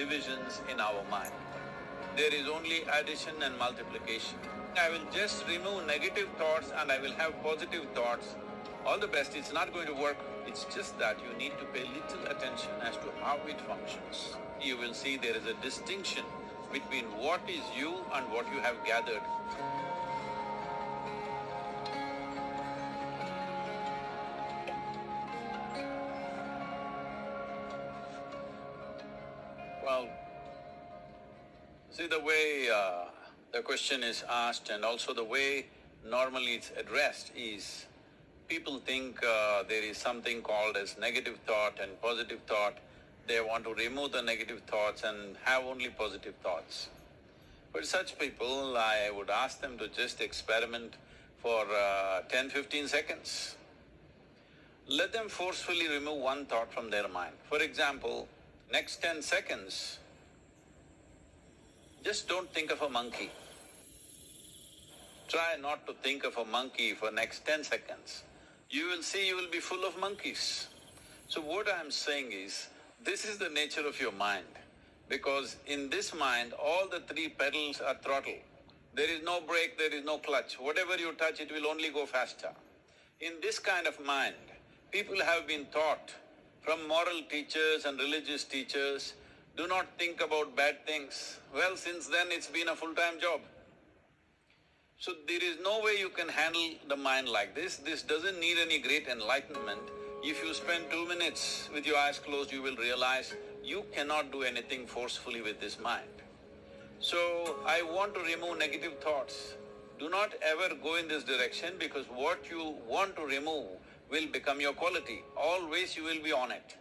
divisions in our mind. There is only addition and multiplication. I will just remove negative thoughts and I will have positive thoughts. All the best, it's not going to work. It's just that you need to pay little attention as to how it functions. You will see there is a distinction between what is you and what you have gathered. Well, see the way the question is asked and also the way normally it's addressed is, people think there is something called as negative thought and positive thought. They want to remove the negative thoughts and have only positive thoughts. For such people, I would ask them to just experiment for 10-15 seconds. Let them forcefully remove one thought from their mind. For example, next 10 seconds, just don't think of a monkey. Try not to think of a monkey for next 10 seconds. You will see you will be full of monkeys. So what I'm saying is, this is the nature of your mind, because in this mind, all the three pedals are throttle. There is no brake, there is no clutch. Whatever you touch, it will only go faster. In this kind of mind, people have been taught from moral teachers and religious teachers, do not think about bad things. Well, since then it's been a full-time job. So there is no way you can handle the mind like this. This doesn't need any great enlightenment. If you spend 2 minutes with your eyes closed, you will realize you cannot do anything forcefully with this mind. So, I want to remove negative thoughts. Do not ever go in this direction, because what you want to remove will become your quality. Always you will be on it.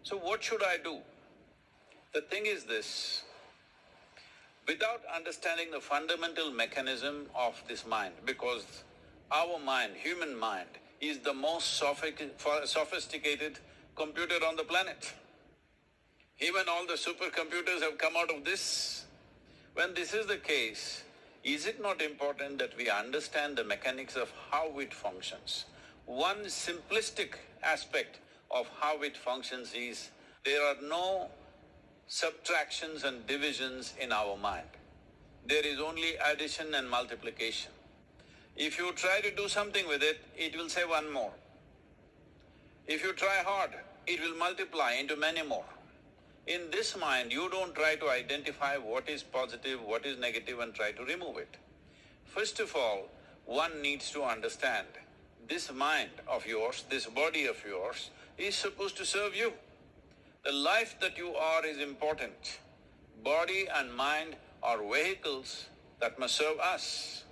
So what should I do? The thing is this, without understanding the fundamental mechanism of this mind, because our mind, human mind, is the most sophisticated computer on the planet. Even all the supercomputers have come out of this. When this is the case, is it not important that we understand the mechanics of how it functions? One simplistic aspect of how it functions is, there are no subtractions and divisions in our mind. There is only addition and multiplication. If you try to do something with it, it will say one more. If you try hard, it will multiply into many more. In this mind, you don't try to identify what is positive, what is negative and try to remove it. First of all, one needs to understand, this mind of yours, this body of yours, is supposed to serve you. The life that you are is important. Body and mind are vehicles that must serve us.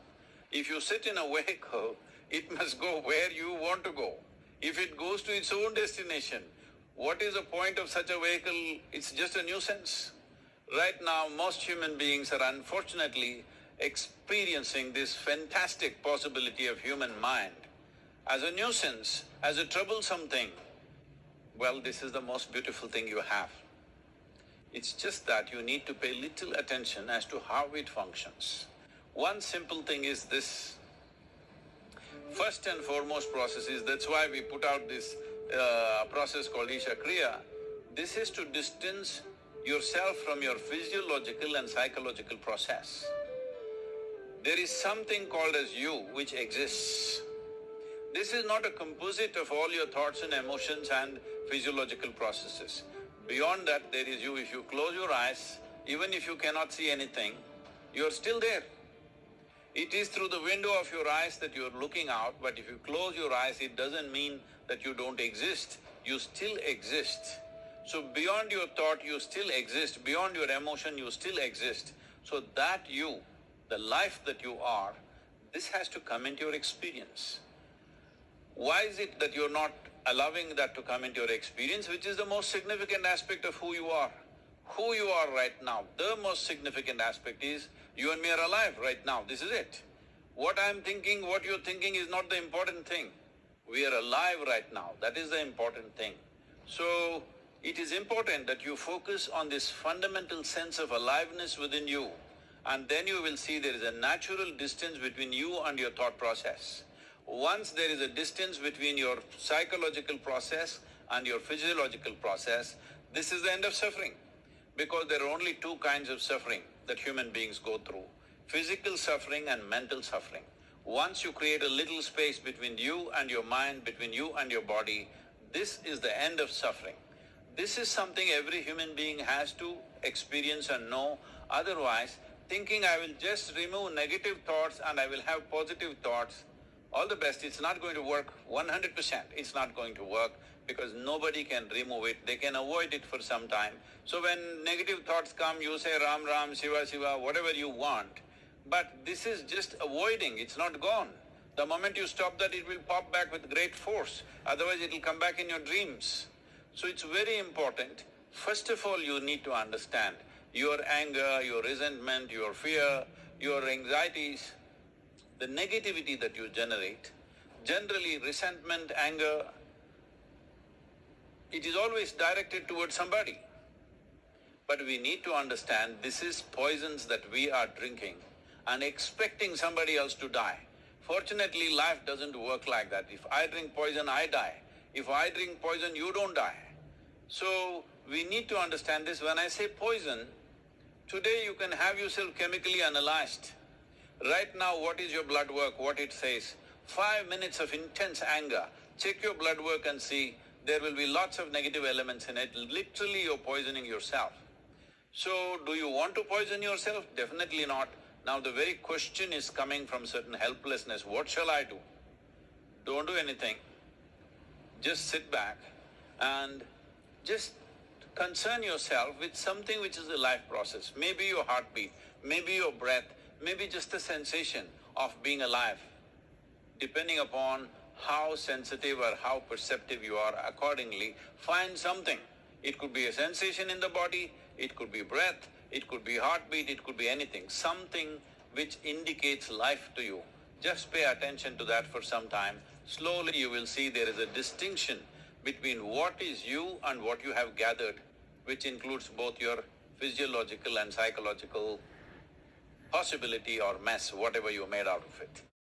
If you sit in a vehicle, it must go where you want to go. If it goes to its own destination, what is the point of such a vehicle? It's just a nuisance. Right now, most human beings are unfortunately experiencing this fantastic possibility of human mind as a nuisance, as a troublesome thing. Well, this is the most beautiful thing you have. It's just that you need to pay little attention as to how it functions. One simple thing is this. First and foremost process is, that's why we put out this process called Isha Kriya. This is to distance yourself from your physiological and psychological process. There is something called as you which exists. This is not a composite of all your thoughts and emotions and physiological processes. Beyond that, there is you. If you close your eyes, even if you cannot see anything, you're still there. It is through the window of your eyes that you're looking out, but if you close your eyes, it doesn't mean that you don't exist. You still exist. So beyond your thought, you still exist. Beyond your emotion, you still exist. So that you, the life that you are, this has to come into your experience. Why is it that you're not allowing that to come into your experience, which is the most significant aspect of who you are? Who you are right now, the most significant aspect is, you and me are alive right now, this is it. What I'm thinking, what you're thinking is not the important thing. We are alive right now, that is the important thing. So, it is important that you focus on this fundamental sense of aliveness within you, and then you will see there is a natural distance between you and your thought process. Once there is a distance between your psychological process and your physiological process, this is the end of suffering. because there are only two kinds of suffering that human beings go through, physical suffering and mental suffering. Once you create a little space between you and your mind, between you and your body, this is the end of suffering. This is something every human being has to experience and know. Otherwise, thinking I will just remove negative thoughts and I will have positive thoughts, all the best, it's not going to work 100%. It's not going to work because nobody can remove it. They can avoid it for some time. So when negative thoughts come, you say Ram Ram, Shiva Shiva, whatever you want. But this is just avoiding, it's not gone. The moment you stop that, it will pop back with great force. Otherwise, it will come back in your dreams. So it's very important. First of all, you need to understand your anger, your resentment, your fear, your anxieties, the negativity that you generate. Generally, resentment, anger, it is always directed towards somebody. But we need to understand this is poisons that we are drinking and expecting somebody else to die. Fortunately, life doesn't work like that. If I drink poison, I die. If I drink poison, you don't die. So, we need to understand this. When I say poison, today you can have yourself chemically analyzed. Right now, what is your blood work, what it says? 5 minutes of intense anger. Check your blood work and see, there will be lots of negative elements in it. Literally, you're poisoning yourself. So, do you want to poison yourself? Definitely not. Now, the very question is coming from certain helplessness. What shall I do? Don't do anything. Just sit back and just concern yourself with something which is a life process. Maybe your heartbeat, maybe your breath, maybe just a sensation of being alive. Depending upon how sensitive or how perceptive you are, accordingly, find something. It could be a sensation in the body, it could be breath, it could be heartbeat, it could be anything. Something which indicates life to you. Just pay attention to that for some time. Slowly you will see there is a distinction between what is you and what you have gathered, which includes both your physiological and psychological possibility or mess, whatever you made out of it.